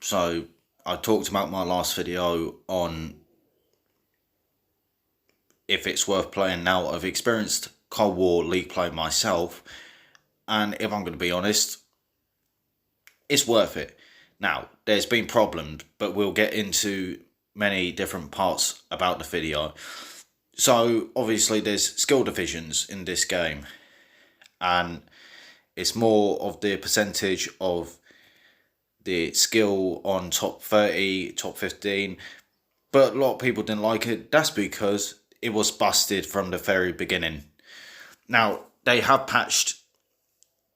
So I talked about my last video on if it's worth playing. Now, I've experienced Cold War League play myself, and if I'm going to be honest, it's worth it. Now, there's been problems, but we'll get into many different parts about the video. So obviously there's skill divisions in this game, and it's more of the percentage of the skill on top 30, top 15, but a lot of people didn't like it. That's because it was busted from the very beginning. Now, they have patched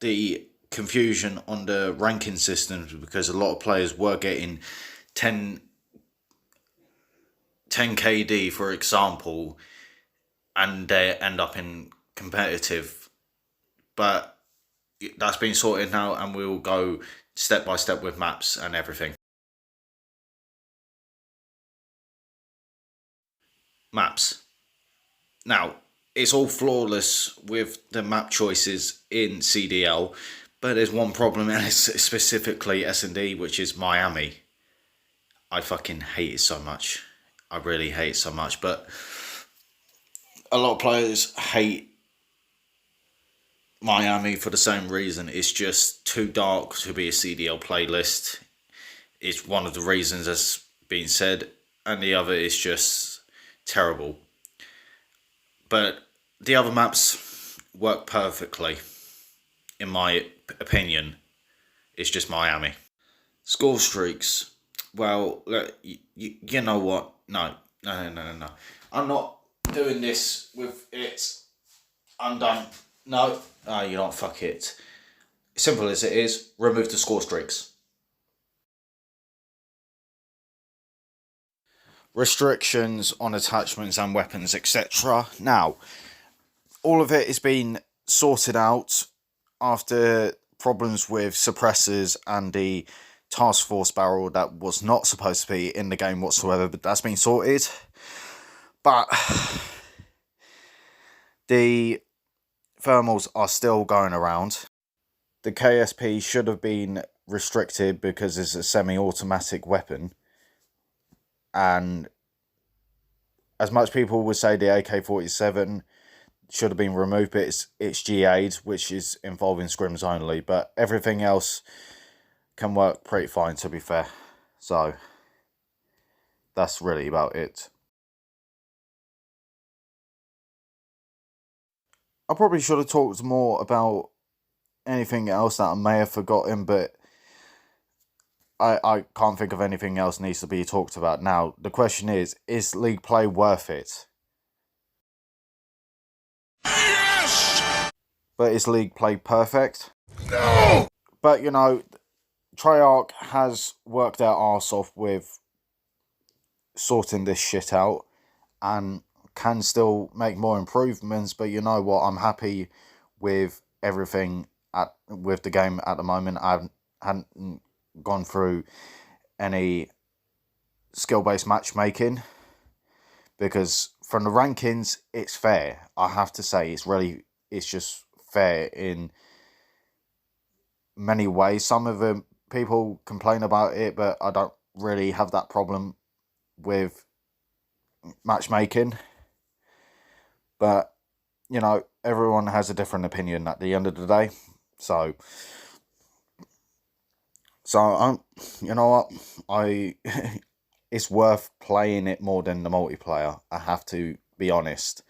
the confusion on the ranking systems because a lot of players were getting 10 KD, for example, and they end up in competitive. But that's been sorted now, and we'll go step by step with maps and everything. Maps. Now, it's all flawless with the map choices in CDL, but there's one problem, and it's specifically S&D, which is Miami. I fucking hate it so much. I really hate it so much, but a lot of players hate Miami for the same reason. It's just too dark to be a CDL playlist. It's one of the reasons that's been said, and the other is just terrible. But the other maps work perfectly, in my opinion. It's just Miami. Score streaks. Well, look, you know what? No. I'm not doing this with it. I'm done. No. You don't. Fuck it. Simple as it is, remove the score streaks. Restrictions on attachments and weapons, etc. Now, all of it has been sorted out after problems with suppressors and the task force barrel that was not supposed to be in the game whatsoever, but that's been sorted. But the thermals are still going around. The KSP should have been restricted because it's a semi-automatic weapon, and as much people would say the AK-47 should have been removed, but it's GA'd, which is involving scrims only, but everything else can work pretty fine, to be fair. So that's really about it. I probably should have talked more about anything else that I may have forgotten, but I can't think of anything else needs to be talked about now. The question is League play worth it? Yes! But is League play perfect? No! But, you know, Treyarch has worked their arse off with sorting this shit out and can still make more improvements, but you know what, I'm happy with everything with the game at the moment. I hadn't gone through any skill-based matchmaking because from the rankings it's fair. I have to say it's just fair in many ways. Some of them people complain about it, but I don't really have that problem with matchmaking. But you know, everyone has a different opinion at the end of the day. So you know what, it's worth playing it more than the multiplayer. I have to be honest,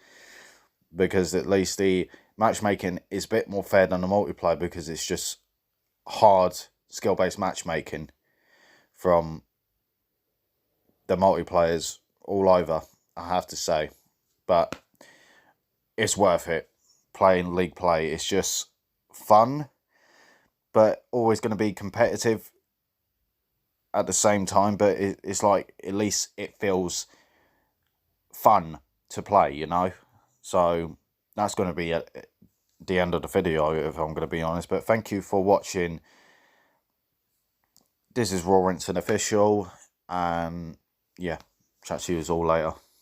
because at least the matchmaking is a bit more fair than the multiplayer, because it's just hard skill-based matchmaking from the multiplayers all over, I have to say. But it's worth it playing League play. It's just fun, but always going to be competitive at the same time. But it's like, at least it feels fun to play, you know. So that's going to be at the end of the video, if I'm going to be honest. But thank you for watching. This is Rawrinson Official, and yeah, chat to you all later.